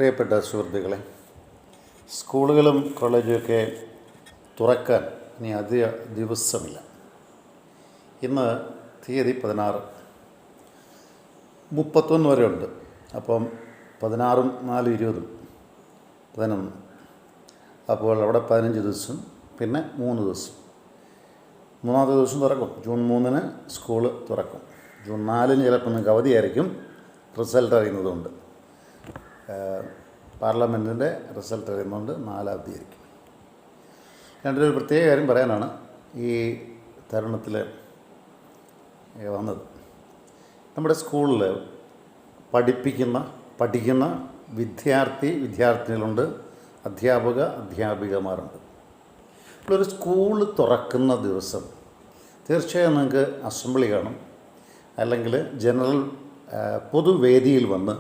പ്രിയപ്പെട്ട സുഹൃത്തുക്കളെ, സ്കൂളുകളും കോളേജുമൊക്കെ തുറക്കാൻ ഇനി അധിക ദിവസമില്ല. ഇന്ന് തീയതി 16, 31 വരെ ഉണ്ട്. അപ്പം 16, 4, 20, 11, അപ്പോൾ അവിടെ 15 ദിവസം, പിന്നെ 3 ദിവസം. മൂന്നാമത്തെ ദിവസം തുറക്കും. ജൂൺ 3-ന് സ്കൂള് തുറക്കും. ജൂൺ 4-ന് ചിലപ്പോൾ നിങ്ങൾക്ക് അവധിയായിരിക്കും. റിസൾട്ട് അറിയുന്നതുകൊണ്ട്, പാർലമെൻറ്റിൻ്റെ റിസൾട്ട് അറിയുന്നതുകൊണ്ട് 4 അവധിയായിരിക്കും. രണ്ടൊരു പ്രത്യേക കാര്യം പറയാനാണ് ഈ തരുണത്തിൽ വന്നത്. നമ്മുടെ സ്കൂളിൽ പഠിക്കുന്ന വിദ്യാർത്ഥിനികളുണ്ട്, അധ്യാപികമാരുണ്ട്. ഒരു സ്കൂൾ തുറക്കുന്ന ദിവസം തീർച്ചയായും നിങ്ങൾക്ക് അസംബ്ലി കാണും, അല്ലെങ്കിൽ ജനറൽ പൊതുവേദിയിൽ വന്ന്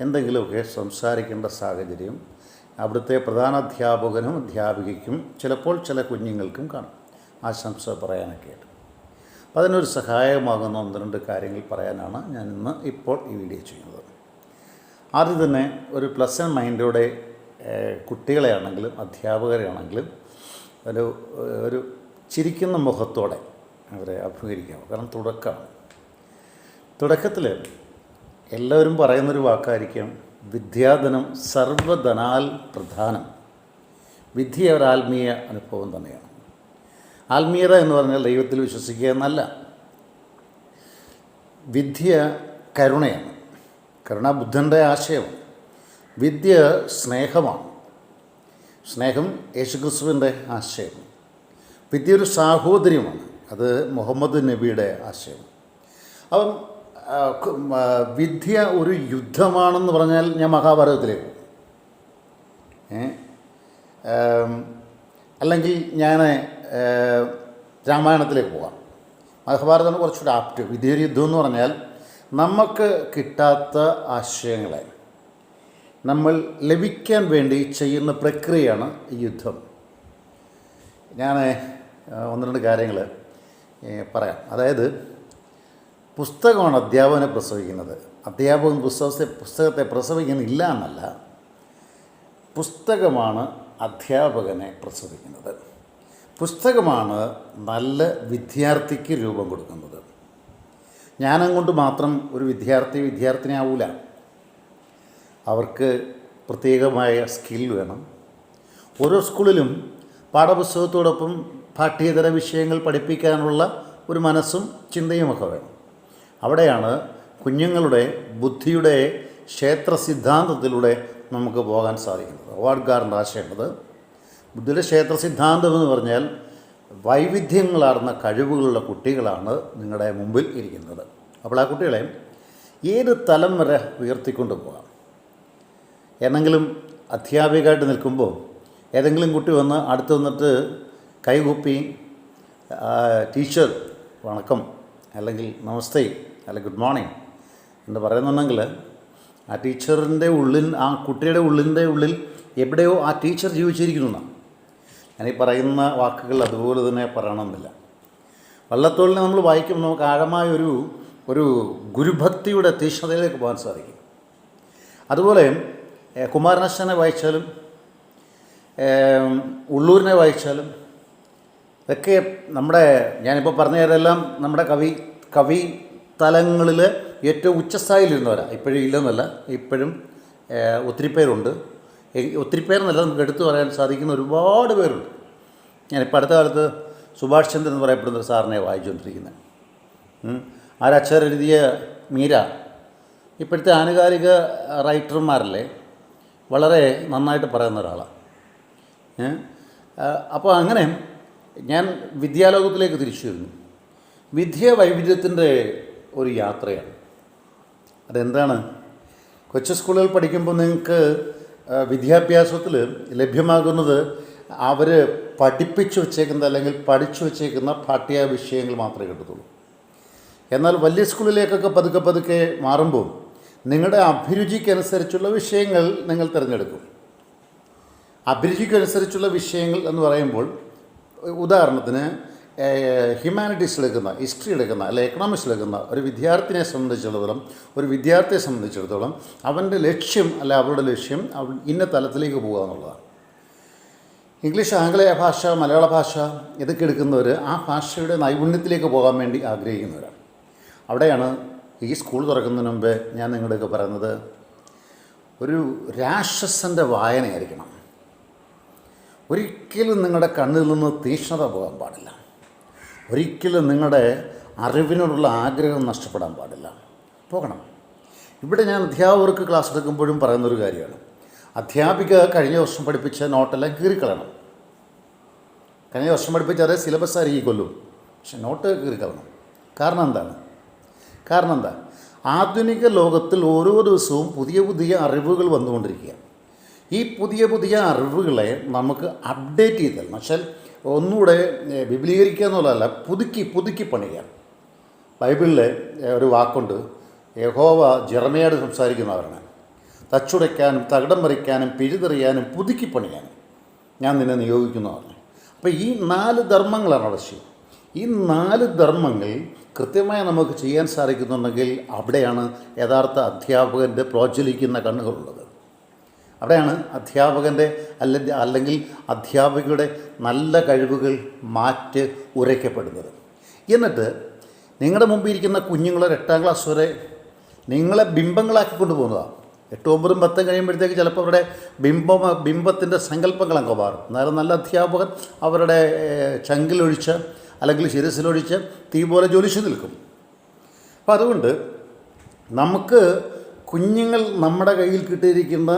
എന്തെങ്കിലുമൊക്കെ സംസാരിക്കേണ്ട സാഹചര്യം അവിടുത്തെ പ്രധാന അധ്യാപകനും അധ്യാപികയ്ക്കും ചിലപ്പോൾ ചില കുഞ്ഞുങ്ങൾക്കും കാണും, ആശംസ പറയാനൊക്കെ ആയിട്ട്. അപ്പോൾ അതിനൊരു സഹായമാകുന്ന 1-2 കാര്യങ്ങൾ പറയാനാണ് ഞാൻ ഇന്ന് ഇപ്പോൾ ഈ വീഡിയോ ചെയ്യുന്നത്. ആദ്യം തന്നെ ഒരു പ്ലസൻറ്റ് മൈൻഡോടെ കുട്ടികളെ ആണെങ്കിലും അധ്യാപകരെയാണെങ്കിലും ഒരു ചിരിക്കുന്ന മുഖത്തോടെ അവരെ അഭിമുഖീകരിക്കാം. കാരണം തുടക്കത്തിൽ എല്ലാവരും പറയുന്നൊരു വാക്കായിരിക്കും വിദ്യാധനം സർവധനാൽ പ്രധാനം. വിദ്യ ഒരു ആത്മീയ അനുഭവം തന്നെയാണ്. ആത്മീയത എന്ന് പറഞ്ഞാൽ ദൈവത്തിൽ വിശ്വസിക്കുക എന്നല്ല. വിദ്യ കരുണയാണ്. കരുണ ബുദ്ധൻ്റെ ആശയമാണ്. വിദ്യ സ്നേഹമാണ്. സ്നേഹം യേശുക്രിസ്തുവിൻ്റെ ആശയമാണ്. വിദ്യ ഒരു സാഹോദര്യമാണ്. അത് മുഹമ്മദ് നബിയുടെ ആശയം. അപ്പം വിദ്യ ഒരു യുദ്ധമാണെന്ന് പറഞ്ഞാൽ ഞാൻ മഹാഭാരതത്തിലേക്ക് പോകും, അല്ലെങ്കിൽ ഞാൻ രാമായണത്തിലേക്ക് പോകാം. മഹാഭാരതമാണ് കുറച്ചുകൂടെ ആപ്റ്റ്. വിദ്യ ഒരു യുദ്ധം എന്ന് പറഞ്ഞാൽ നമുക്ക് കിട്ടാത്ത ആശയങ്ങളെ നമ്മൾ ലഭിക്കാൻ വേണ്ടി ചെയ്യുന്ന പ്രക്രിയയാണ് ഈ യുദ്ധം. ഞാൻ 1-2 കാര്യങ്ങൾ പറയാം. അതായത് പുസ്തകമാണ് അധ്യാപകനെ പ്രസവിക്കുന്നത്. അധ്യാപകൻ പുസ്തകത്തെ പ്രസവിക്കുന്നില്ല എന്നല്ല, പുസ്തകമാണ് അധ്യാപകനെ പ്രസവിക്കുന്നത്. പുസ്തകമാണ് നല്ല രൂപം കൊടുക്കുന്നത്. ജ്ഞാനം കൊണ്ട് മാത്രം ഒരു വിദ്യാർത്ഥിനിയാവൂല. അവർക്ക് പ്രത്യേകമായ സ്കിൽ വേണം. ഓരോ സ്കൂളിലും പാഠപുസ്തകത്തോടൊപ്പം പാഠ്യേതര വിഷയങ്ങൾ പഠിപ്പിക്കാനുള്ള ഒരു മനസ്സും ചിന്തയുമൊക്കെ വേണം. അവിടെയാണ് കുഞ്ഞുങ്ങളുടെ ബുദ്ധിയുടെ ക്ഷേത്ര സിദ്ധാന്തത്തിലൂടെ നമുക്ക് പോകാൻ സാധിക്കുന്നത്. അവാർഡ്കാരൻ്റെ ആശയമുള്ളത് ബുദ്ധിയുടെ ക്ഷേത്ര സിദ്ധാന്തം എന്ന് പറഞ്ഞാൽ വൈവിധ്യങ്ങളാർന്ന കഴിവുകളുള്ള കുട്ടികളാണ് നിങ്ങളുടെ മുമ്പിൽ ഇരിക്കുന്നത്. അപ്പോൾ ആ കുട്ടികളെ ഏത് തലം വരെ ഉയർത്തിക്കൊണ്ട് പോകാം. ഏതെങ്കിലും അധ്യാപികയായിട്ട് നിൽക്കുമ്പോൾ ഏതെങ്കിലും കുട്ടി വന്ന് അടുത്ത് വന്നിട്ട് കൈകൂപ്പി ടീച്ചർ വണക്കം, അല്ലെങ്കിൽ നമസ്തേ, അല്ലെങ്കിൽ ഗുഡ് മോർണിംഗ് എന്ന് പറയുന്നുണ്ടെങ്കിൽ ആ ടീച്ചറിൻ്റെ ആ കുട്ടിയുടെ ഉള്ളിൽ എവിടെയോ ആ ടീച്ചർ ജീവിച്ചിരിക്കുന്നു. ഞാനീ പറയുന്ന വാക്കുകൾ അതുപോലെ തന്നെ പറയണമെന്നില്ല. വള്ളത്തോളിനെ നമ്മൾ വായിക്കുമ്പോൾ നമുക്ക് ആഴമായൊരു ഗുരുഭക്തിയുടെ തീക്ഷ്ണതയിലേക്ക് പോകാൻ സാധിക്കും. അതുപോലെ കുമാരനാശാനെ വായിച്ചാലും ഉള്ളൂരിനെ വായിച്ചാലും ഇതൊക്കെ ഞാനിപ്പോൾ പറഞ്ഞതെല്ലാം നമ്മുടെ കവി തലങ്ങളിൽ ഏറ്റവും ഉച്ചസ്ഥായിലിരുന്നവരാണ്. ഇപ്പോഴും ഇല്ലെന്നല്ല, ഇപ്പോഴും ഒത്തിരി പേരുണ്ട്. ഒത്തിരി പേരെന്നല്ല, നമുക്ക് എടുത്തു പറയാൻ സാധിക്കുന്ന ഒരുപാട് പേരുണ്ട്. ഞാനിപ്പോൾ അടുത്ത കാലത്ത് സുഭാഷ് ചന്ദ്രൻ എന്ന് പറയപ്പെടുന്ന ഒരു സാറിനെ വായിച്ചുകൊണ്ടിരിക്കുന്നത്. ആരക്ഷരം എഴുതിയ മീര ഇപ്പോഴത്തെ ആനുകാലിക റൈറ്റർമാരല്ലേ, വളരെ നന്നായിട്ട് പറയുന്ന ഒരാളാണ്. അപ്പോൾ അങ്ങനെ ഞാൻ വിദ്യാലോകത്തിലേക്ക് തിരിച്ചു വരുന്നു. വിദ്യ വൈവിധ്യത്തിൻ്റെ ഒരു യാത്രയാണ്. അതെന്താണ്? കൊച്ചു സ്കൂളുകൾ പഠിക്കുമ്പോൾ നിങ്ങൾക്ക് വിദ്യാഭ്യാസത്തിൽ ലഭ്യമാകുന്നത് അവർ പഠിപ്പിച്ചു വച്ചേക്കുന്ന അല്ലെങ്കിൽ പഠിച്ചു വച്ചേക്കുന്ന പാഠ്യ വിഷയങ്ങൾ മാത്രമേ കിട്ടത്തുള്ളൂ. എന്നാൽ വലിയ സ്കൂളിലേക്കൊക്കെ പതുക്കെ മാറുമ്പോൾ നിങ്ങളുടെ അഭിരുചിക്കനുസരിച്ചുള്ള വിഷയങ്ങൾ നിങ്ങൾ തിരഞ്ഞെടുക്കും. അഭിരുചിക്കനുസരിച്ചുള്ള വിഷയങ്ങൾ എന്ന് പറയുമ്പോൾ, ഉദാഹരണത്തിന് ഹ്യൂമാനിറ്റീസ് എടുക്കുന്ന, ഹിസ്റ്ററി എടുക്കുന്ന, അല്ലെ എക്കണോമിക്സ് എടുക്കുന്ന ഒരു വിദ്യാർത്ഥിയെ സംബന്ധിച്ചിടത്തോളം അവൻ്റെ ലക്ഷ്യം അല്ല അവളുടെ ലക്ഷ്യം ഇന്ന തലത്തിലേക്ക് പോകുക എന്നുള്ളതാണ്. ഇംഗ്ലീഷ്, ആംഗലേയ ഭാഷ, മലയാള ഭാഷ ഇതൊക്കെ എടുക്കുന്നവർ ആ ഭാഷയുടെ നൈപുണ്യത്തിലേക്ക് പോകാൻ വേണ്ടി ആഗ്രഹിക്കുന്നവരാണ്. അവിടെയാണ് ഈ സ്കൂൾ തുറക്കുന്നതിന് മുമ്പേ ഞാൻ നിങ്ങളുടെയൊക്കെ പറയുന്നത്, ഒരു രാക്ഷസൻ്റെ വായനയായിരിക്കണം. ഒരിക്കലും നിങ്ങളുടെ കണ്ണിൽ നിന്ന് തീക്ഷ്ണത പോകാൻ പാടില്ല. ഒരിക്കലും നിങ്ങളുടെ അറിവിനോടുള്ള ആഗ്രഹം നഷ്ടപ്പെടാൻ പാടില്ല. പോകണം. ഇവിടെ ഞാൻ അധ്യാപകർക്ക് ക്ലാസ് എടുക്കുമ്പോഴും പറയുന്നൊരു കാര്യമാണ്, അധ്യാപിക കഴിഞ്ഞ വർഷം പഠിപ്പിച്ച നോട്ടെല്ലാം കീറിക്കളയണം. കഴിഞ്ഞ വർഷം പഠിപ്പിച്ച അതേ സിലബസ് ആയിരിക്കും കൊല്ലും, പക്ഷെ നോട്ട് കീറിക്കളയണം. കാരണം എന്താ? ആധുനിക ലോകത്തിൽ ഓരോ ദിവസവും പുതിയ പുതിയ അറിവുകൾ വന്നുകൊണ്ടിരിക്കുക. ഈ പുതിയ അറിവുകളെ നമുക്ക് അപ്ഡേറ്റ് ചെയ്ത് തരണം. പക്ഷേ ഒന്നുകൂടെ വിപുലീകരിക്കുക എന്നുള്ളതല്ല, പുതുക്കി പണിയുക. ബൈബിളിലെ ഒരു വാക്കുണ്ട്, യഹോവ ജെറമ്യായോട് സംസാരിക്കുന്നവരാണ്, തച്ചുടയ്ക്കാനും തകിടം മറിക്കാനും പിഴുതെറിയാനും പുതുക്കി പണിയാനും ഞാൻ നിന്നെ നിയോഗിക്കുന്നു പറഞ്ഞു. അപ്പോൾ ഈ 4 ധർമ്മങ്ങളാണ് ആവശ്യം. ഈ 4 ധർമ്മങ്ങൾ കൃത്യമായി നമുക്ക് ചെയ്യാൻ സാധിക്കുന്നുണ്ടെങ്കിൽ അവിടെയാണ് യഥാർത്ഥ അധ്യാപകൻ്റെ പ്രോജ്വലിക്കുന്ന കണ്ണുകളുള്ളത്. അവിടെയാണ് അധ്യാപകൻ്റെ അല്ലെങ്കിൽ അധ്യാപികയുടെ നല്ല കഴിവുകൾ ഉരയ്ക്കപ്പെടുന്നത്. എന്നിട്ട് നിങ്ങളുടെ മുമ്പിൽ ഇരിക്കുന്ന കുഞ്ഞുങ്ങളെ 8ാം ക്ലാസ് വരെ നിങ്ങളെ ബിംബങ്ങളാക്കി കൊണ്ടുപോകുന്നതാണ്. 8, 9, 10 കഴിയുമ്പോഴത്തേക്ക് ചിലപ്പോൾ അവരുടെ ബിംബത്തിൻ്റെ സങ്കല്പങ്ങളൊക്കെ മാറും. എന്നാലും നല്ല അധ്യാപകൻ അവരുടെ ചങ്കിലൊഴിച്ച് അല്ലെങ്കിൽ ശിരസിലൊഴിച്ച് തീ പോലെ ജ്വലിച്ചു നിൽക്കും. അപ്പോൾ അതുകൊണ്ട് നമുക്ക് കുഞ്ഞുങ്ങൾ നമ്മുടെ കയ്യിൽ കിട്ടിയിരിക്കുന്ന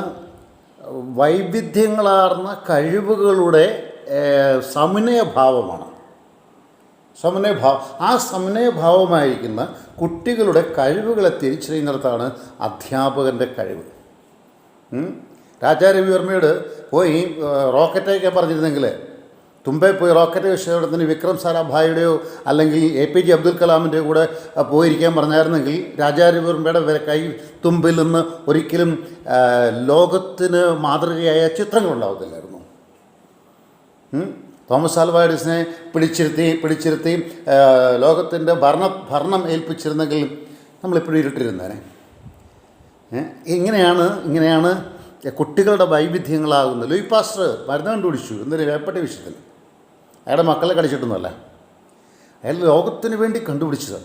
വൈവിധ്യങ്ങളാർന്ന കഴിവുകളുടെ സമന്വയഭാവമാണ്. ആ സമന്വയഭാവമായിരിക്കുന്ന കുട്ടികളുടെ കഴിവുകളെ തിരിച്ചറിയുന്നിടത്താണ് അധ്യാപകൻ്റെ കഴിവ്. രാജാ രവിവർമ്മയോട് പോയി റോക്കറ്റൊക്കെ പറഞ്ഞിരുന്നെങ്കിൽ, തുമ്പെ പോയി റോക്കറ്റ് വിഷയത്തിന് വിക്രം സാരാഭായിയുടെയോ അല്ലെങ്കിൽ APJ അബ്ദുൽ കലാമിൻ്റെയോ കൂടെ പോയിരിക്കാൻ പറഞ്ഞായിരുന്നെങ്കിൽ രാജാ രവിവർമ്മയുടെ കൈ തുമ്പിൽ നിന്ന് ഒരിക്കലും ലോകത്തിന് മാതൃകയായ ചിത്രങ്ങളുണ്ടാവത്തില്ലായിരുന്നു. തോമസ് ആൽവാ എഡിസനെ പിടിച്ചിരുത്തി ലോകത്തിൻ്റെ ഭരണം ഏൽപ്പിച്ചിരുന്നെങ്കിൽ നമ്മളിപ്പോഴും ഇരുട്ടിരുന്നേനെ. ഇങ്ങനെയാണ് കുട്ടികളുടെ വൈവിധ്യങ്ങളാകുന്നത്. ലൂയി പാസ്റ്റർ മരുന്ന് കണ്ടുപിടിച്ചു എന്നൊരു വേപ്പട്ടി വിഷയത്തിൽ. അയാളുടെ മക്കളെ കടിച്ചിട്ടൊന്നുമല്ല, അയാൾ ലോകത്തിന് വേണ്ടി കണ്ടുപിടിച്ചത്.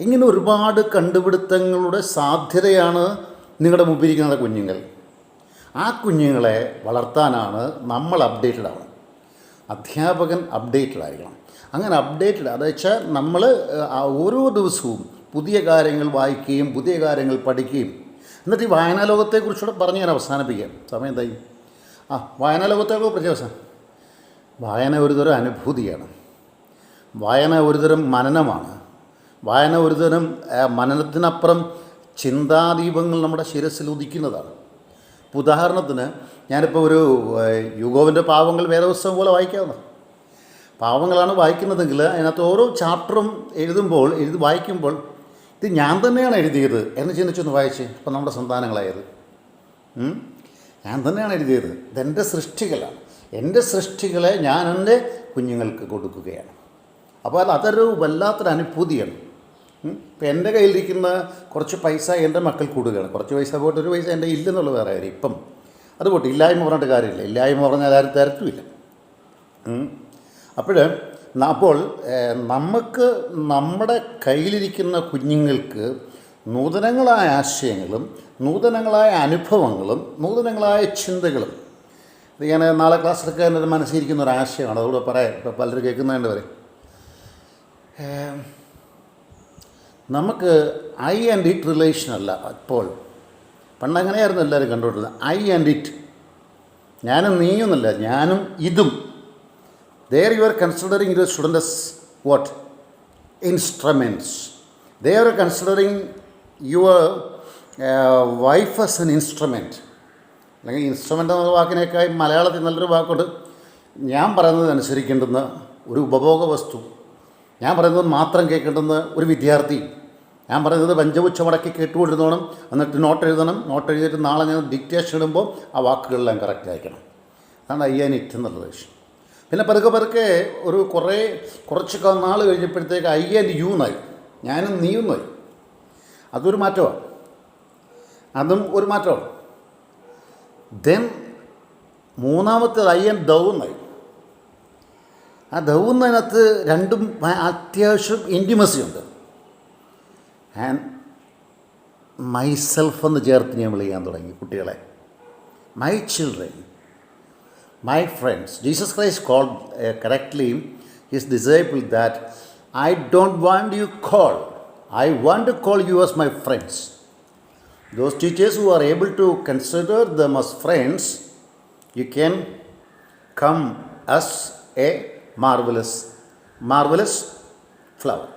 ഇങ്ങനെ ഒരുപാട് കണ്ടുപിടുത്തങ്ങളുടെ സാധ്യതയാണ് നിങ്ങളുടെ മുമ്പിരിക്കുന്ന കുഞ്ഞുങ്ങൾ. ആ കുഞ്ഞുങ്ങളെ വളർത്താനാണ് നമ്മൾ അപ്ഡേറ്റഡ് ആവണം. അധ്യാപകൻ അപ്ഡേറ്റഡ് ആയിരിക്കണം. അങ്ങനെ അപ്ഡേറ്റഡ് അതെന്ന് വെച്ചാൽ നമ്മൾ ഓരോ ദിവസവും പുതിയ കാര്യങ്ങൾ വായിക്കുകയും പുതിയ കാര്യങ്ങൾ പഠിക്കുകയും, എന്നിട്ട് ഈ വായനാ ലോകത്തെക്കുറിച്ചുകൂടെ പറഞ്ഞ് ഞാൻ അവസാനിപ്പിക്കാം. സമയം എന്തായി? വായനാ ലോകത്തെക്കുറിച്ച് വായന ഒരുതരം അനുഭൂതിയാണ്. വായന ഒരുതരം മനനമാണ്. വായന ഒരുതരം മനനത്തിനപ്പുറം ചിന്താദീപങ്ങൾ നമ്മുടെ ശിരസിൽ ഉദിക്കുന്നതാണ്. ഉദാഹരണത്തിന് ഞാനിപ്പോൾ ഒരു യുഗോവിൻ്റെ പാവങ്ങൾ വേദപുസ്തകം പോലെ വായിക്കാവുന്ന പാവങ്ങളാണ് വായിക്കുന്നതെങ്കിൽ അതിനകത്ത് ഓരോ ചാപ്റ്ററും വായിക്കുമ്പോൾ ഇത് ഞാൻ തന്നെയാണ് എഴുതിയത് എന്ന് ചിന്തിച്ചൊന്ന് വായിച്ച്. അപ്പോൾ നമ്മുടെ സന്താനങ്ങളായത് ഞാൻ തന്നെയാണ് എഴുതിയത്, ഇതെൻ്റെ സൃഷ്ടികളാണ്, എൻ്റെ സൃഷ്ടികളെ ഞാൻ എൻ്റെ കുഞ്ഞുങ്ങൾക്ക് കൊടുക്കുകയാണ്. അപ്പോൾ അതൊരു വല്ലാത്തൊരു അനുഭൂതിയാണ്. ഇപ്പം എൻ്റെ കയ്യിലിരിക്കുന്ന കുറച്ച് പൈസ എൻ്റെ മക്കൾ കൂടുകയാണ്. കുറച്ച് പൈസ പോയിട്ട് ഒരു പൈസ എൻ്റെ ഇല്ലെന്നുള്ള വേറെ കാര്യം. ഇപ്പം അത് പോട്ടെ, ഇല്ലായ്മ പറഞ്ഞിട്ട് കാര്യമില്ല. ഇല്ലായ്മ പറഞ്ഞാൽ ആരും തരത്തുമില്ല. അപ്പോൾ നമുക്ക് നമ്മുടെ കയ്യിലിരിക്കുന്ന കുഞ്ഞുങ്ങൾക്ക് നൂതനങ്ങളായ ആശയങ്ങളും നൂതനങ്ങളായ അനുഭവങ്ങളും നൂതനങ്ങളായ ചിന്തകളും, ഇത് ഞാൻ നാളെ ക്ലാസ് എടുക്കാൻ എൻ്റെ മനസ്സിലിരിക്കുന്ന ഒരു ആശയമാണ്. അതുകൂടെ പറയാം, ഇപ്പോൾ പലരും കേൾക്കുന്നതിൻ്റെ വരെ. നമുക്ക് ഐ ആൻഡ് ഇറ്റ് റിലേഷനല്ല ഇപ്പോൾ. പണ്ടങ്ങനെയായിരുന്നു എല്ലാവരും കണ്ടുകൊണ്ടിരുന്നത്. ഐ ആൻഡ് ഇറ്റ്, ഞാനും നീയൊന്നുമല്ല, ഞാനും ഇതും. There you are considering your student as what? Instruments. They are considering your wife as an instrument. അല്ലെങ്കിൽ ഇൻസ്ട്രുമെൻ്റ് എന്ന വാക്കിനേക്കാൾ മലയാളത്തിൽ നല്ലൊരു വാക്കുണ്ട്. ഞാൻ പറയുന്നത് അനുസരിക്കേണ്ടുന്ന ഒരു ഉപഭോഗ വസ്തു, ഞാൻ പറയുന്നത് മാത്രം കേൾക്കേണ്ടുന്ന ഒരു വിദ്യാർത്ഥി, ഞാൻ പറയുന്നത് പഞ്ചപുച്ഛം മടക്കി കേട്ടുകൊണ്ടിരുന്നോണം, എന്നിട്ട് നോട്ട് എഴുതണം. നോട്ട് എഴുതിയിട്ട് നാളെ ഞാൻ ഡിക്റ്റേഷൻ ഇടുമ്പോൾ ആ വാക്കുകളെല്ലാം കറക്റ്റ് ആയിരിക്കണം. അതാണ് ഐ ആൻഡ് ഇറ്റ് എന്നുള്ളത്. പിന്നെ പതുക്കെ പതുക്കെ കുറച്ച് നാൾ കഴിഞ്ഞപ്പോഴത്തേക്ക് ഐ ആൻഡ് യു എന്നായി, ഞാനും നീയും എന്നായി. അതൊരു മാറ്റമാണ്, അതും ഒരു മാറ്റമാണ്. ദെൻ മൂന്നാമത്തേത് ഐ ആൻഡ് ദൗ എന്നായി. ആ ദൗ എന്നതിനകത്ത് രണ്ടും അത്യാവശ്യം ഇൻറ്റിമസി ഉണ്ട്. ആൻഡ് മൈസെൽഫ് എന്ന് ചേർത്ത് ഞാൻ വിളിക്കാൻ തുടങ്ങി കുട്ടികളെ. My children, my friends. Jesus Christ called correctly his disciples that I don't want you call, I want to call you as my friends. Those teachers who are able to consider them as friends, you can come as a marvelous flower.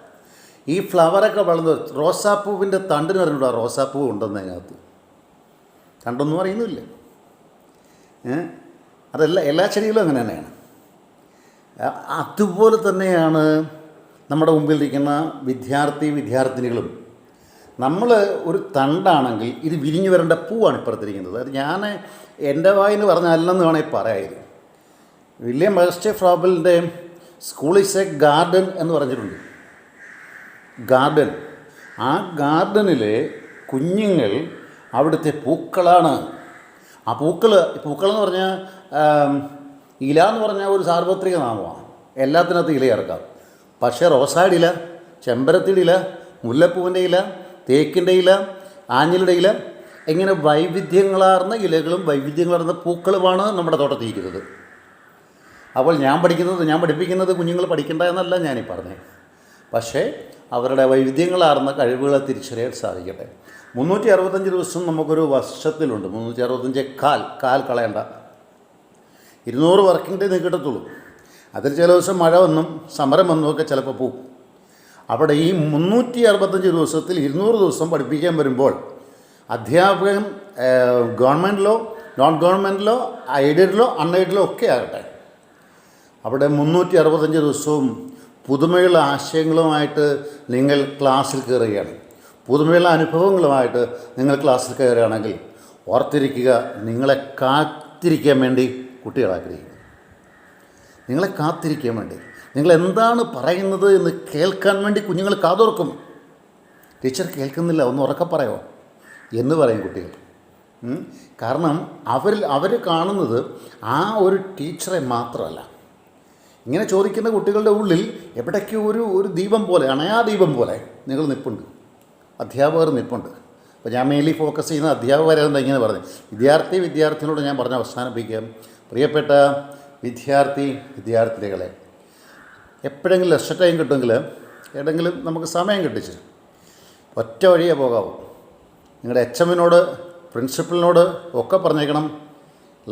ഈ ഫ്ലവറൊക്കെ വളർന്ന് റോസാപ്പൂവിൻ്റെ തണ്ടിന് പറഞ്ഞിട്ടുണ്ടോ? റോസാപ്പൂ ഉണ്ടെന്ന് അതിനകത്ത് തണ്ടൊന്നും അറിയുന്നില്ല. അതല്ല, എല്ലാ ചെടികളും അങ്ങനെ തന്നെയാണ്. അതുപോലെ തന്നെയാണ് നമ്മുടെ മുമ്പിലിരിക്കുന്ന വിദ്യാർത്ഥിനികളും. നമ്മൾ ഒരു തണ്ടാണെങ്കിൽ ഇത് വിരിഞ്ഞു വരേണ്ട പൂവാണ് ഇപ്പുറത്തിരിക്കുന്നത്. അത് ഞാൻ എൻ്റെ വായിന്ന് പറഞ്ഞല്ലെന്ന് വേണമെങ്കിൽ പറയായിരുന്നു. വില്യം ബെർസ്റ്റേ ഫ്രോബലിൻ്റെ സ്കൂൾ ഈസ് എ ഗാർഡൻ എന്ന് പറഞ്ഞിട്ടുണ്ട്. ഗാർഡൻ, ആ ഗാർഡനിലെ കുഞ്ഞുങ്ങൾ അവിടുത്തെ പൂക്കളാണ്. ആ പൂക്കളെന്ന് പറഞ്ഞാൽ ഇല എന്ന് പറഞ്ഞാൽ ഒരു സാർവത്രിക നാമമാണ്, എല്ലാത്തിനകത്ത് ഇല ഇറക്കാം. പക്ഷേ റോസായുടെ ഇല, ചെമ്പരത്തിയുടെ ഇല, മുല്ലപ്പൂവിൻ്റെ ഇല, തേക്കിൻ്റെ ഇല, ആഞ്ഞിലിയുടെ ഇല, ഇങ്ങനെ വൈവിധ്യങ്ങളാർന്ന ഇലകളും വൈവിധ്യങ്ങളാർന്ന പൂക്കളുമാണ് നമ്മുടെ തോട്ടത്തിരിക്കുന്നത്. അപ്പോൾ ഞാൻ പഠിപ്പിക്കുന്നത് കുഞ്ഞുങ്ങൾ പഠിക്കേണ്ട എന്നല്ല ഞാനീ പറഞ്ഞത്. പക്ഷേ അവരുടെ വൈവിധ്യങ്ങളാർന്ന കഴിവുകളെ തിരിച്ചറിയാൻ സാധിക്കട്ടെ. 365 ദിവസം നമുക്കൊരു വർഷത്തിലുണ്ട്. 365 കാൽ കളയണ്ട. 200 വർക്കിംഗ് ഡേ നിങ്ങൾക്ക് കിട്ടത്തുള്ളൂ. അതിൽ ചില ദിവസം മഴ വന്നും സമരം വന്നും ഒക്കെ ചിലപ്പോൾ പോവും. അവിടെ ഈ 365 ദിവസത്തിൽ 200 ദിവസം പഠിപ്പിക്കാൻ വരുമ്പോൾ അധ്യാപകൻ ഗവൺമെൻറ്റിലോ നോൺ ഗവൺമെൻറ്റിലോ എയ്ഡഡിലോ അൺഎയ്ഡഡിലോ ഒക്കെ ആകട്ടെ, അവിടെ 365 ദിവസവും പുതുമയുള്ള ആശയങ്ങളുമായിട്ട് നിങ്ങൾ ക്ലാസ്സിൽ കയറുകയാണ്. പുതുമയുള്ള അനുഭവങ്ങളുമായിട്ട് നിങ്ങൾ ക്ലാസ്സിൽ കയറുകയാണെങ്കിൽ ഓർത്തിരിക്കുക, നിങ്ങളെ കാത്തിരിക്കാൻ വേണ്ടി കുട്ടികൾ ആഗ്രഹിക്കും. നിങ്ങളെ കാത്തിരിക്കാൻ വേണ്ടി, നിങ്ങൾ എന്താണ് പറയുന്നത് എന്ന് കേൾക്കാൻ വേണ്ടി കുഞ്ഞുങ്ങൾ കാതോർക്കും. ടീച്ചർ കേൾക്കുന്നില്ല, ഒന്ന് ഉറക്കെ പറയോ എന്ന് പറയും കുട്ടികൾ. കാരണം അവർ കാണുന്നത് ആ ഒരു ടീച്ചറെ മാത്രമല്ല. ഇങ്ങനെ ചോദിക്കുന്ന കുട്ടികളുടെ ഉള്ളിൽ എവിടേക്കോ ഒരു ദീപം പോലെ, അണയാ ദീപം പോലെ നിങ്ങൾ നിൽപ്പുണ്ട്, അധ്യാപകർ നിൽപ്പുണ്ട്. അപ്പോൾ ഞാൻ മെയിൻലി ഫോക്കസ് ചെയ്യുന്ന അധ്യാപകരെന്താ ഇങ്ങനെ പറഞ്ഞു. വിദ്യാർത്ഥിനിയോട് ഞാൻ പറഞ്ഞ് അവസാനിപ്പിക്കാം. പ്രിയപ്പെട്ട വിദ്യാർത്ഥിനികളെ, എപ്പോഴെങ്കിലും ലെക്ചർ ടൈം കിട്ടുമെങ്കിൽ ഏതെങ്കിലും നമുക്ക് സമയം കിട്ടിച്ച് ഒറ്റ വഴിയേ പോകാവൂ. നിങ്ങളുടെ എച്ച്എമ്മിനോട് പ്രിൻസിപ്പലിനോട് ഒക്കെ പറഞ്ഞേക്കണം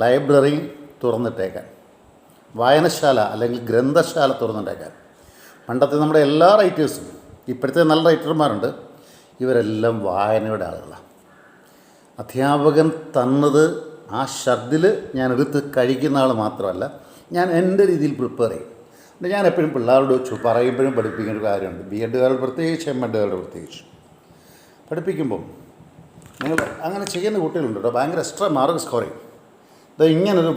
ലൈബ്രറി തുറന്നിട്ടേക്കാൻ, വായനശാല അല്ലെങ്കിൽ ഗ്രന്ഥശാല തുറന്നിട്ടേക്കാൻ. പണ്ടത്തെ നമ്മുടെ എല്ലാ റൈറ്റേഴ്സും, ഇപ്പോഴത്തെ നല്ല റൈറ്റർമാരുണ്ട്, ഇവരെല്ലാം വായനയുടെ ആളുകളാണ്. അധ്യാപകൻ തന്നത് ആ ഷർട്ടിൽ ഞാൻ എടുത്ത് കഴിക്കുന്ന ആൾ മാത്രമല്ല, ഞാൻ എൻ്റെ രീതിയിൽ പ്രിപ്പയർ ചെയ്യും. ഞാൻ എപ്പോഴും പിള്ളേരോട് പറയുമ്പോഴും പഠിപ്പിക്കേണ്ട ഒരു കാര്യമുണ്ട്. ബി.എഡുകാരോട് പ്രത്യേകിച്ച് എം.എഡുകാരോട് പ്രത്യേകിച്ച് പഠിപ്പിക്കുമ്പം നിങ്ങൾ അങ്ങനെ ചെയ്യുന്ന കുട്ടികളുണ്ട് കേട്ടോ, ഭയങ്കര എക്സ്ട്രാ മാർക്ക് സ്കോർ ചെയ്യും. ഇത് ഇങ്ങനൊരു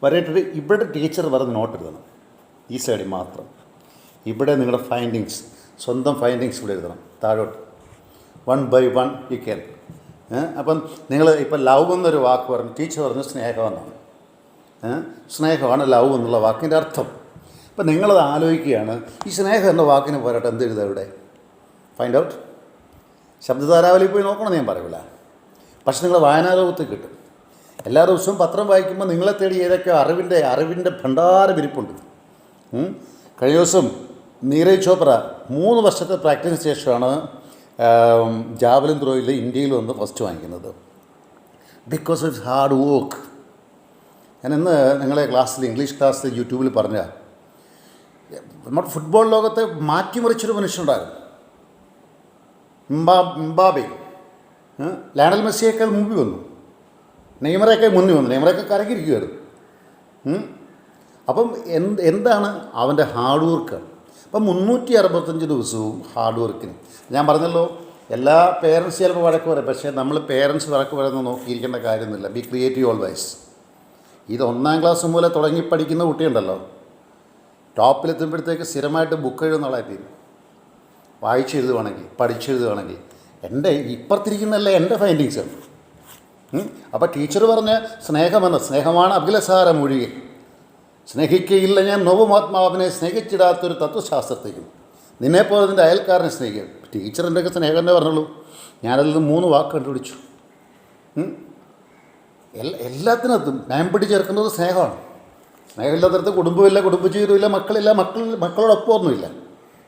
വരയിട്ടിട്ട് ഇവിടെ ടീച്ചർ പറഞ്ഞ് നോട്ട് എഴുതണം, ഈ സൈഡിൽ മാത്രം. ഇവിടെ നിങ്ങളുടെ ഫൈൻഡിങ്സ്, സ്വന്തം ഫൈൻഡിങ്സ് ഇവിടെ എഴുതണം താഴോട്ട്. 1 by 1 യു ക്യാൻ. അപ്പം നിങ്ങൾ ഇപ്പം ലവ് എന്നൊരു വാക്ക് പറഞ്ഞു, ടീച്ചർ പറഞ്ഞു സ്നേഹമെന്നാണ്. സ്നേഹമാണ് ലവ് എന്നുള്ള വാക്കിൻ്റെ അർത്ഥം. അപ്പം നിങ്ങളത് ആലോചിക്കുകയാണ്, ഈ സ്നേഹം എന്ന വാക്കിന് പോരാട്ടെ എന്ത് എഴുതാം ഇവിടെ? Find out. ശബ്ദധാരാവലിൽ പോയി നോക്കണം ഞാൻ പറയില്ല, പക്ഷെ നിങ്ങൾ വായനാലോകത്ത് കിട്ടും. എല്ലാ ദിവസവും പത്രം വായിക്കുമ്പോൾ നിങ്ങളെ തേടി ഏതൊക്കെ അറിവിൻ്റെ ഭണ്ഡാര വിരിപ്പുണ്ട്. കഴിഞ്ഞ ദിവസം നീരജ് ചോപ്ര 3 വർഷത്തെ പ്രാക്ടീസിന് ശേഷമാണ് ജാവലിൻ ത്രോയിൽ ഇന്ത്യയിൽ വന്ന് ഫസ്റ്റ് വാങ്ങിക്കുന്നത്. Because of hard work. ഞാൻ ഇന്ന് നിങ്ങളെ ക്ലാസ്സിൽ, ഇംഗ്ലീഷ് ക്ലാസ്സിൽ യൂട്യൂബിൽ പറഞ്ഞ നമ്മുടെ ഫുട്ബോൾ ലോകത്തെ മാറ്റിമറിച്ചൊരു മനുഷ്യനുണ്ടായിരുന്നു, എംബാപ്പെ. ലയണൽ മെസ്സിയേക്കാൾ മുമ്പിൽ വന്നു, നെയ്മറൊക്കെ മുന്നിൽ വന്നു, നെയ്മറൊക്കെ കരകിരിക്കുമായിരുന്നു. അപ്പം എന്താണ് അവൻ്റെ ഹാർഡ് വർക്ക്. അപ്പം 365 ദിവസവും ഹാർഡ് വർക്കിന്. ഞാൻ പറഞ്ഞല്ലോ, എല്ലാ പേരൻസ് ചിലപ്പോൾ വഴക്ക് പറയും, പക്ഷേ നമ്മൾ പേരൻസ് വഴക്ക് പറയുന്നത് നോക്കിയിരിക്കേണ്ട കാര്യമൊന്നുമില്ല. B creative always. ഇത് 1-ാം ക്ലാസ് മുതലേ തുടങ്ങി പഠിക്കുന്ന കുട്ടിയുണ്ടല്ലോ, ടോപ്പിലെത്തുമ്പോഴത്തേക്ക് സ്ഥിരമായിട്ട് ബുക്ക് എഴുതുന്നതായി തീരും. വായിച്ചെഴുതുവാണെങ്കിൽ, പഠിച്ചെഴുതുവാണെങ്കിൽ. എൻ്റെ ഇപ്പുറത്തിരിക്കുന്നതല്ലേ എൻ്റെ ഫൈൻഡിങ്സ്. അപ്പോൾ ടീച്ചർ പറഞ്ഞ സ്നേഹമാണ് അഖിലസാര മൊഴിയെ, സ്നേഹിക്കയില്ല ഞാൻ നോവുമാത്മാവിനെ സ്നേഹിച്ചിടാത്തൊരു തത്വശാസ്ത്രത്തെയും, നിന്നെപ്പോലെ അതിൻ്റെ അയൽക്കാരനെ സ്നേഹിക്കുക. ടീച്ചറിൻ്റെയൊക്കെ സ്നേഹം തന്നെ പറഞ്ഞുള്ളൂ. ഞാനതിൽ നിന്ന് 3 വാക്ക് കണ്ടുപിടിച്ചു. എല്ലാത്തിനകത്തും ഞാൻ പിടിച്ചേർക്കുന്നത് സ്നേഹമാണ്. സ്നേഹമില്ലാത്തടത്ത് കുടുംബമില്ല, കുടുംബജീവിതമില്ല, മക്കളോടൊപ്പം ഒന്നുമില്ല.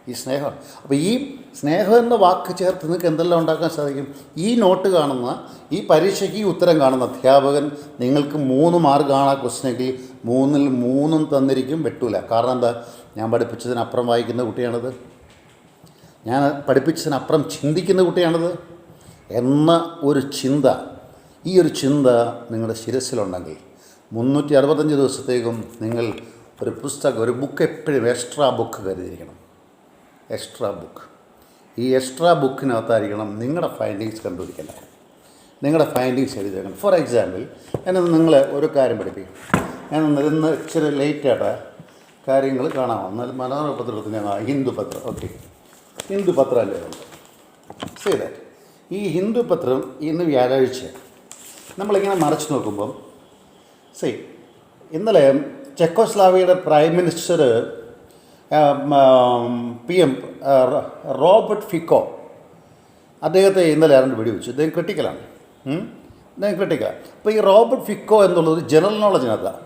ഈ സ്നേഹമാണ്. അപ്പോൾ ഈ സ്നേഹം എന്ന വാക്ക് ചേർത്ത് നിങ്ങൾക്ക് എന്തെല്ലാം ഉണ്ടാക്കാൻ സാധിക്കും? ഈ നോട്ട് കാണുന്ന, ഈ പരീക്ഷയ്ക്ക് ഈ ഉത്തരം കാണുന്ന അധ്യാപകൻ നിങ്ങൾക്ക് 3 മാർക്കാണ് ആ ക്വസ്റ്റനെങ്കിൽ 3-ൽ 3 തന്നിരിക്കും, വെട്ടൂല. കാരണം എന്താ? ഞാൻ പഠിപ്പിച്ചതിനപ്പുറം വായിക്കുന്ന കുട്ടിയാണിത്, ഞാൻ പഠിപ്പിച്ചതിനപ്പുറം ചിന്തിക്കുന്ന കുട്ടിയാണിത് എന്ന ഒരു ചിന്ത, ഈ ഒരു ചിന്ത നിങ്ങളുടെ ശിരസിലുണ്ടെങ്കിൽ 365 ദിവസത്തേക്കും നിങ്ങൾ ഒരു പുസ്തകം, ഒരു ബുക്ക് എപ്പോഴും എക്സ്ട്രാ ബുക്ക് കരുതിയിരിക്കണം. Extra book. ഈ എക്സ്ട്രാ ബുക്കിനകത്തായിരിക്കണം നിങ്ങളുടെ ഫൈൻഡിങ്സ് കണ്ടുപിടിക്കേണ്ടത്, നിങ്ങളുടെ ഫൈൻഡിങ്സ് എഴുതി വെക്കണം. ഫോർ എക്സാമ്പിൾ, ഞാനിന്ന് നിങ്ങളെ ഒരു കാര്യം പഠിപ്പിക്കും. ഞാൻ ഇന്ന് ഇച്ചിരി ലേറ്റായിട്ട് കാര്യങ്ങൾ കാണാമോ? എന്നാൽ മനോരമ പത്രത്തിന് ഹിന്ദു പത്രം, ഓക്കെ, ഹിന്ദു പത്രം അല്ലേ ഉണ്ട്. സീ ദാറ്റ് ഈ ഹിന്ദു പത്രം ഇന്ന് വ്യാഴാഴ്ച നമ്മളിങ്ങനെ മറിച്ച് നോക്കുമ്പം ഇന്നലെ ചെക്കോസ്ലാവിയയുടെ prime minister PM Robert Fico, അദ്ദേഹത്തെ ഇന്നലെ ആരണ്ട് വെടിവെച്ചു. അദ്ദേഹം ക്രിട്ടിക്കലാണ്, അദ്ദേഹം ക്രിട്ടിക്കലാണ്. അപ്പോൾ ഈ റോബർട്ട് ഫിക്കോ എന്നുള്ളത് ജനറൽ നോളജിനകത്താണ്,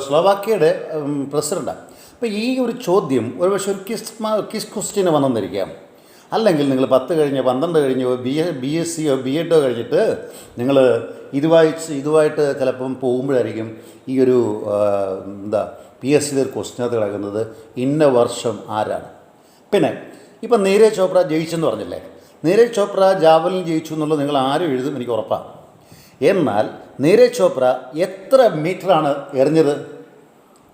സ്ലോവാക്യയുടെ പ്രസിഡൻ്റാണ്. അപ്പോൾ ഈ ഒരു ചോദ്യം ഒരുപക്ഷെ ഒരു കിസ് ക്വസ്റ്റ്യന് വന്നെന്നിരിക്കാം. അല്ലെങ്കിൽ നിങ്ങൾ 10 കഴിഞ്ഞോ 12 കഴിഞ്ഞോ BSCയോ BEdോ കഴിഞ്ഞിട്ട് നിങ്ങൾ ഇതുമായിട്ട് ചിലപ്പം പോകുമ്പോഴായിരിക്കും ഈ ഒരു PSCയുടെ ഒരു ക്വസ്റ്റ്യനകത്ത് കിടക്കുന്നത് ഇന്ന വർഷം ആരാണ്. പിന്നെ ഇപ്പം നീരജ് ചോപ്ര ജയിച്ചെന്ന് പറഞ്ഞില്ലേ, നീരജ് ചോപ്ര ജാവലിൻ ജയിച്ചു എന്നുള്ളത് നിങ്ങൾ ആരും എഴുതും, എനിക്ക് ഉറപ്പാണ്. എന്നാൽ നീരജ് ചോപ്ര എത്ര മീറ്ററാണ് എറിഞ്ഞത്?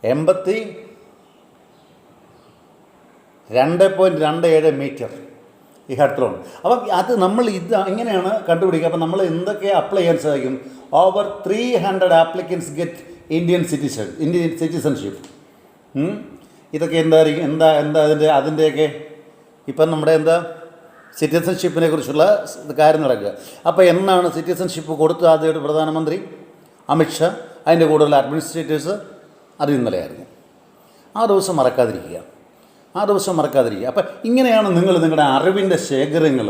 82.27 മീറ്റർ ഈ ഹാഡ് ത്രോൺ. അപ്പം അത് നമ്മൾ എങ്ങനെയാണ് കണ്ടുപിടിക്കുക? അപ്പം നമ്മൾ എന്തൊക്കെ അപ്ലൈ ചെയ്യാൻ സാധിക്കും? Over 300 applicants get Indian citizenship. ഇതൊക്കെ എന്തായിരിക്കും, അതിൻ്റെയൊക്കെ ഇപ്പം നമ്മുടെ സിറ്റിസൺഷിപ്പിനെ കുറിച്ചുള്ള കാര്യം നടക്കുക. അപ്പോൾ എന്നാണ് സിറ്റിസൺഷിപ്പ് കൊടുത്ത ആദ്യമായിട്ട് പ്രധാനമന്ത്രി അമിത്ഷാ, അതിൻ്റെ കൂടുതൽ അഡ്മിനിസ്ട്രേറ്റേഴ്സ്? അത് ഇന്നലെയായിരുന്നു. ആ ദിവസം മറക്കാതിരിക്കുക. അപ്പം ഇങ്ങനെയാണ് നിങ്ങൾ നിങ്ങളുടെ അറിവിൻ്റെ ശേഖരങ്ങൾ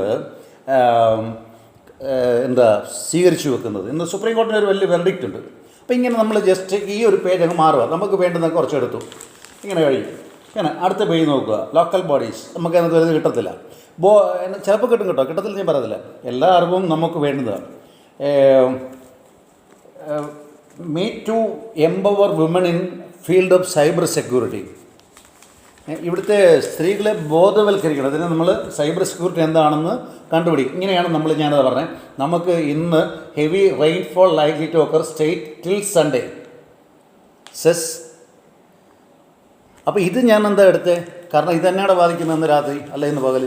സ്വീകരിച്ചു വെക്കുന്നത്. ഇന്ന് സുപ്രീം കോടതിന് ഒരു വലിയ വെർഡിക്റ്റ് ഉണ്ട്. അപ്പോൾ ഇങ്ങനെ നമ്മൾ ജസ്റ്റ് ഈ ഒരു പേജ് അങ്ങ് മാറുക, നമുക്ക് വേണ്ടുന്ന കുറച്ചെടുത്തു, ഇങ്ങനെ കഴിയും. ഇങ്ങനെ അടുത്ത പേജ് നോക്കുക, ലോക്കൽ ബോഡീസ്. നമുക്ക് അതിനകത്ത് വലുത് കിട്ടത്തില്ല, ചിലപ്പോൾ കിട്ടും കേട്ടോ, കിട്ടത്തില്ല ഞാൻ പറയത്തില്ല. എല്ലാ അറിവും നമുക്ക് വേണ്ടുന്നതാണ്. Meet to empower women in field of cyber security. ഇവിടുത്തെ സ്ത്രീകളെ ബോധവൽക്കരിക്കണം. അതിന് നമ്മൾ സൈബർ സെക്യൂരിറ്റി എന്താണെന്ന് കണ്ടുപിടിക്കും. ഇങ്ങനെയാണ് ഞാനത് പറഞ്ഞത്. നമുക്ക് ഇന്ന് heavy rainfall likely to occur state till Sunday says. അപ്പോൾ ഇത് ഞാൻ എന്താ എടുത്തത്? കാരണം ഇത് തന്നെയാണ് ബാധിക്കുന്നത് ഇന്ന് രാത്രി അല്ല ഇന്ന് പകൽ.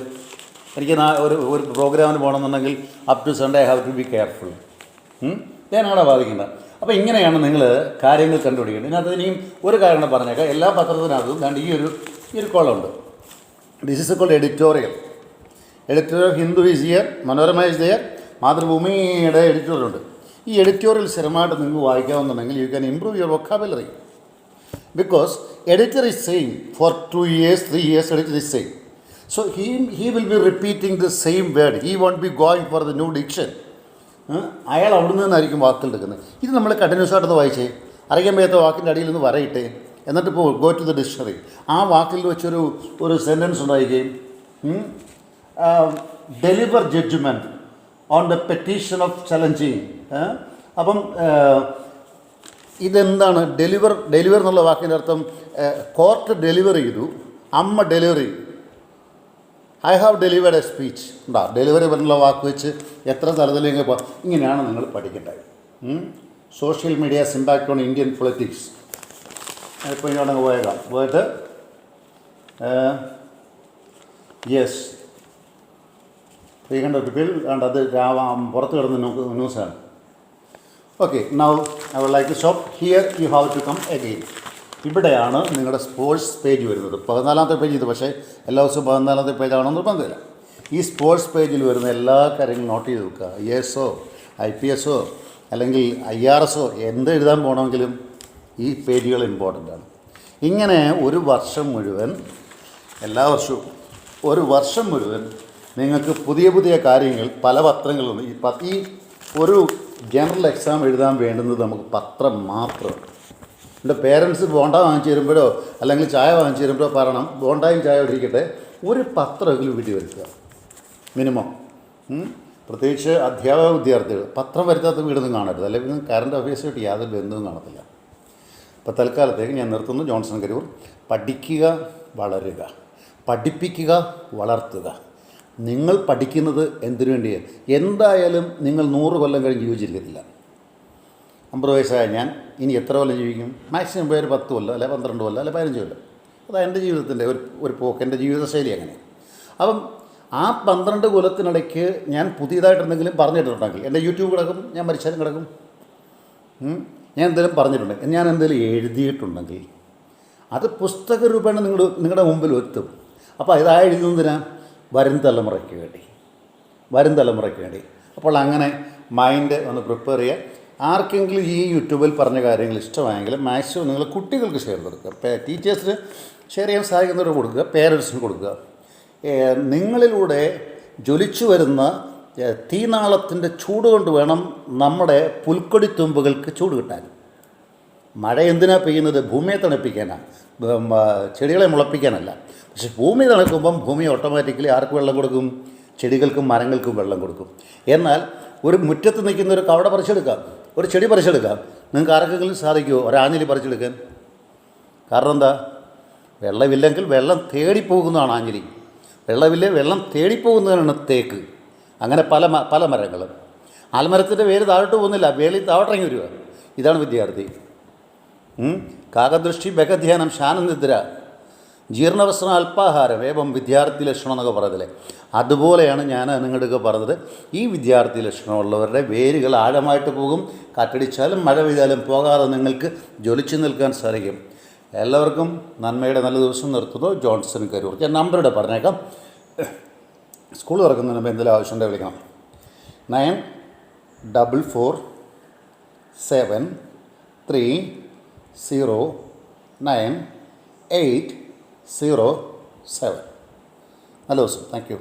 എനിക്ക് ഒരു പ്രോഗ്രാമിന് പോകണമെന്നുണ്ടെങ്കിൽ up to Sunday I have to be careful. ഇതന്നെയാണ് ബാധിക്കുന്നത്. അപ്പോൾ ഇങ്ങനെയാണ് നിങ്ങൾ കാര്യങ്ങൾ കണ്ടുപിടിക്കേണ്ടത്. ഇതിനകത്ത് ഇനിയും ഒരു കാര്യം പറഞ്ഞേക്കാം. എല്ലാ പത്രത്തിനകത്തും ദാണ്ട് ഈ ഒരു കോളമുണ്ട്. This is called editorial. Hindu is here, Manorama is here, മാതൃഭൂമിയുടെ എഡിറ്റോറിയലുണ്ട്. ഈ എഡിറ്റോറിയൽ സ്ഥിരമായിട്ട് നിങ്ങൾക്ക് വായിക്കാവുന്നുണ്ടെങ്കിൽ you can improve your vocabulary. Because editor is same for 2 years 3 years, editor is same. So he will be repeating the same word. He won't be going for the new diction. അയാൾ അവിടെ നിന്നായിരിക്കും വാക്കുകൾ എടുക്കുന്നത്. ഇത് നമ്മൾ continuous ആയിട്ടൊന്ന് വായിച്ചേ, അറിയാൻ വയ്യാത്ത വാക്കിൻ്റെ അടിയിൽ നിന്ന് വരയിട്ടേ, എന്നിട്ട് ഇപ്പോൾ ഗോ ടു ദ ഡിക്ഷണറി. ആ വാക്കിൽ വെച്ചൊരു സെൻറ്റൻസ് ഉണ്ടായിരിക്കുകയും deliver judgment on the petition of challenging. അപ്പം ഇതെന്താണ് ഡെലിവർ എന്നുള്ള വാക്കിൻ്റെ അർത്ഥം? കോർട്ട് ഡെലിവർ ചെയ്തു, അമ്മ ഡെലിവറി ചെയ്തു. I have delivered A speech. Delivery എന്നുള്ള വാക്ക് വെച്ച് എത്ര തലത്തിലേക്ക് ഇങ്ങനെയാണ് നിങ്ങൾ പഠിക്കേണ്ടത്. Social medias impact on Indian politics. ഇപ്പോൾ ഇങ്ങോട്ടങ്ങ് പോയിട്ട് യെസ് 300 people. അത് പുറത്ത് കിടന്ന ന്യൂസാണ്. Okay, now I would like to stop here. You have to come again. ഇവിടെയാണ് നിങ്ങളുടെ സ്പോർട്സ് പേജ് വരുന്നത്. 14ാമത്തെ പേജ് ഇത്, പക്ഷേ എല്ലാ ദിവസവും 14ാമത്തെ പേജാണെന്ന് നിർബന്ധമില്ല. ഈ സ്പോർട്സ് പേജിൽ വരുന്ന എല്ലാ കാര്യങ്ങളും നോട്ട് ചെയ്ത് വെക്കുക. IAS-ഓ IPS-ഓ അല്ലെങ്കിൽ IRS-ഓ എന്ത് എഴുതാൻ പോകണമെങ്കിലും ഈ പേജുകൾ ഇമ്പോർട്ടൻ്റ് ആണ്. ഇങ്ങനെ ഒരു വർഷം മുഴുവൻ, എല്ലാ വർഷവും ഒരു വർഷം മുഴുവൻ നിങ്ങൾക്ക് പുതിയ പുതിയ കാര്യങ്ങൾ പല പത്രങ്ങളുണ്ട്. ഈ ഒരു ജനറൽ എക്സാം എഴുതാൻ വേണ്ടുന്നത് നമുക്ക് പത്രം മാത്രമാണ്. എൻ്റെ പേരൻസ് ബോണ്ട വാങ്ങിച്ചു തരുമ്പോഴോ അല്ലെങ്കിൽ ചായ വാങ്ങിച്ചു തരുമ്പോഴോ പറയണം ബോണ്ടായും ചായ ഇരിക്കട്ടെ, ഒരു പത്രമെങ്കിലും വീട്ടിൽ വരുത്തുക മിനിമം. പ്രത്യേകിച്ച് അധ്യാപക വിദ്യാർത്ഥികൾ പത്രം വരുത്താത്ത വീടൊന്നും കാണരുത്, അല്ലെങ്കിൽ കറണ്ട് അഫയേഴ്സുമായിട്ട് യാതൊരു ബന്ധവും കാണത്തില്ല. അപ്പോൾ തൽക്കാലത്തേക്ക് ഞാൻ നിർത്തുന്നു. ജോൺസൺ കരൂർ. പഠിക്കുക, വളരുക, പഠിപ്പിക്കുക, വളർത്തുക. നിങ്ങൾ പഠിക്കുന്നത് എന്തിനു വേണ്ടിയാണ്? എന്തായാലും നിങ്ങൾ 100 കൊല്ലം കഴിഞ്ഞ് ജീവിച്ചിരിക്കത്തില്ല. 50 വയസ്സായ ഞാൻ ഇനി എത്ര കൊല്ലം ജീവിക്കും? മാക്സിമം പോയി ഒരു 10 കൊല്ലം, അല്ലെ 12 കൊല്ലം, അല്ലെ 15 കൊല്ലം. അതാണ് എൻ്റെ ജീവിതത്തിൻ്റെ ഒരു പോക്ക്, എൻ്റെ ജീവിതശൈലി അങ്ങനെ. അപ്പം ആ 12 കൊല്ലത്തിനിടയ്ക്ക് ഞാൻ പുതിയതായിട്ട് എന്തെങ്കിലും പറഞ്ഞിട്ടുണ്ടെങ്കിൽ എൻ്റെ യൂട്യൂബ് കിടക്കും, ഞാൻ മരിച്ചാലും കിടക്കും. ഞാൻ എന്തെങ്കിലും പറഞ്ഞിട്ടുണ്ടെങ്കിൽ, ഞാൻ എന്തെങ്കിലും എഴുതിയിട്ടുണ്ടെങ്കിൽ അത് പുസ്തക രൂപേണ നിങ്ങളുടെ മുമ്പിൽ എത്തും. അപ്പോൾ ഇതാ എഴുതുന്നതിനാ വരും തലമുറയ്ക്ക് വേണ്ടി. അപ്പോൾ അങ്ങനെ മൈൻഡ് ഒന്ന് പ്രിപ്പയർ ചെയ്യുക. ആർക്കെങ്കിലും ഈ യൂട്യൂബിൽ പറഞ്ഞ കാര്യങ്ങൾ ഇഷ്ടമായെങ്കിൽ മാക്സിമം നിങ്ങൾ കുട്ടികൾക്ക് ഷെയർ കൊടുക്കുക. ടീച്ചേഴ്സിന് ഷെയർ ചെയ്യാൻ സാധിക്കുന്നവർ കൊടുക്കുക, പേരൻസിന് കൊടുക്കുക. നിങ്ങളിലൂടെ ജ്വലിച്ചു വരുന്ന തീനാളത്തിൻ്റെ ചൂട് കൊണ്ട് വേണം നമ്മുടെ പുൽക്കൊടിത്തുമ്പുകൾക്ക് ചൂട് കിട്ടാൻ. മഴ എന്തിനാണ് പെയ്യുന്നത്? ഭൂമിയെ തണുപ്പിക്കാനാണ്, ചെടികളെ മുളപ്പിക്കാനല്ല. പക്ഷെ ഭൂമി തണുക്കുമ്പം ഭൂമി ഓട്ടോമാറ്റിക്കലി ആർക്ക് വെള്ളം കൊടുക്കും? ചെടികൾക്കും മരങ്ങൾക്കും വെള്ളം കൊടുക്കും. എന്നാൽ ഒരു മുറ്റത്ത് നിൽക്കുന്ന ഒരു കവട പറിച്ചെടുക്കാം, ഒരു ചെടി പറിച്ചെടുക്കാം. നിങ്ങൾക്ക് ആർക്കെങ്കിലും സാധിക്കുമോ ഒരാഞ്ഞിലി പറിച്ചെടുക്കാൻ? കാരണം എന്താ? വെള്ളമില്ലെങ്കിൽ വെള്ളം തേടിപ്പോകുന്നതാണ് ആഞ്ഞിലി. വെള്ളം തേടിപ്പോകുന്നതാണ് തേക്ക്. അങ്ങനെ പല മരങ്ങളും. ആൽമരത്തിൻ്റെ വേര് താഴോട്ട് പോകുന്നില്ല, വേലി താഴോട്ടിറങ്ങി വരിക. ഇതാണ് വിദ്യാർത്ഥി. കാകദൃഷ്ടി ബഹധ്യാനം ശാനനിദ്ര ജീർണവസ്ത്രം അല്പാഹാരം ഏവം വിദ്യാർത്ഥി ലക്ഷണം എന്നൊക്കെ പറയത്തില്ലേ, അതുപോലെയാണ് ഞാൻ നിങ്ങളുടെയൊക്കെ പറഞ്ഞത്. ഈ വിദ്യാർത്ഥി ലക്ഷണമുള്ളവരുടെ വേരുകൾ ആഴമായിട്ട് പോകും. കാറ്റടിച്ചാലും മഴ പെയ്താലും പോകാതെ നിങ്ങൾക്ക് ജ്വലിച്ചു നിൽക്കാൻ സാധിക്കും. എല്ലാവർക്കും നന്മയുടെ നല്ല ദിവസം. നിർത്തുന്നു. ജോൺസൺ കരൂർ. ഞാൻ നമ്പറുടെ പറഞ്ഞേക്കാം. സ്കൂൾ തുറക്കുന്നതിന് മുമ്പ് എന്തെങ്കിലും ആവശ്യമുണ്ടെങ്കിൽ വിളിക്കണം. 9447309807. നല്ല ദിവസം. Thank you.